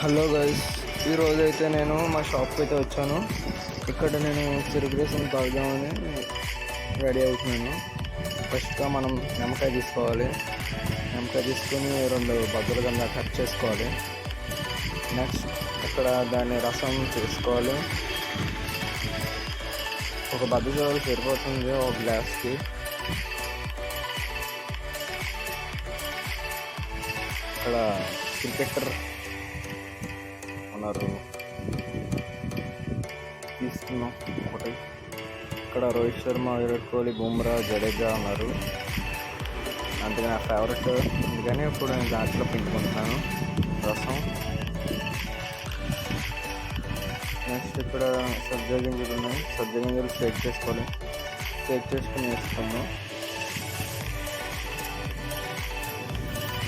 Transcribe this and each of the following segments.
Hello guys, ఈరోజు అయితే నేను మా షాప్కి అయితే వచ్చాను. ఇక్కడ నేను చెరుకు రసం తాగుదామని రెడీ అవుతున్నాను. ఫస్ట్గా మనం నిమ్మకాయ తీసుకోవాలి. నిమ్మకాయ తీసుకొని 2 బద్దల కింద కట్ చేసుకోవాలి. నెక్స్ట్ ఇక్కడ దాన్ని రసం చేసుకోవాలి. ఒక బద్ద చాలు సరిపోతుంది ఒక గ్లాస్కి. ఇక్కడ క్రికెటర్ ఉన్నారు, తీసుకున్నాం ఒకటి. ఇక్కడ రోహిత్ శర్మ, విరాట్ కోహ్లీ, బుమ్రా, జడేజా ఉన్నారు. అందుకని నా ఫేవరెట్, అందుకని ఇప్పుడు నేను దాంట్లో పిండుకుంటున్నాను రసం. నెక్స్ట్ ఇక్కడ సబ్జా గింజలు ఉన్నాయి. సబ్జా గింజలు షేక్ చేసుకోవాలి. షేక్ చేసుకుని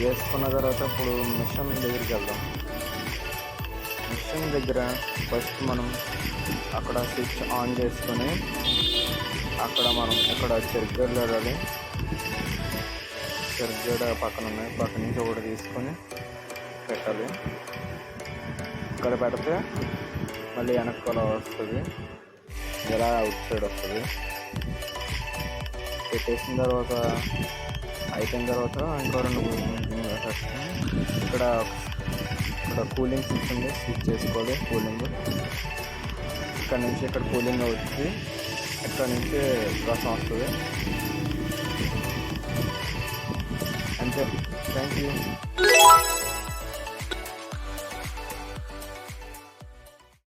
వేసుకున్న తర్వాత ఇప్పుడు మిషన్ దగ్గరికి వెళ్దాం. మిషన్ దగ్గర ఫస్ట్ మనం అక్కడ స్విచ్ ఆన్ చేసుకొని అక్కడ మనం ఇక్కడ చెరుగడ్డలు వెళ్ళాలి. చెరుగడ్డ పక్కన ఉన్నాయి, పక్కన నుంచి ఒకటి తీసుకొని పెట్టాలి. ఇక్కడ పెడితే మళ్ళీ వెనకాల వస్తుంది, ఇలా అవుట్ సైడ్ వస్తుంది. పెట్టేసిన తర్వాత అయిపోయిన తర్వాత ఇంకో 2 ఇక్కడ కూలింగ్ స్విచ్ ఉంది, స్విచ్ చేసుకోవాలి. కూలింగ్ ఇక్కడ నుంచి ఇక్కడ కూలింగ్ అవుతుంది, ఇక్కడ నుంచి రసం వస్తుంది. అంతే. Thank you.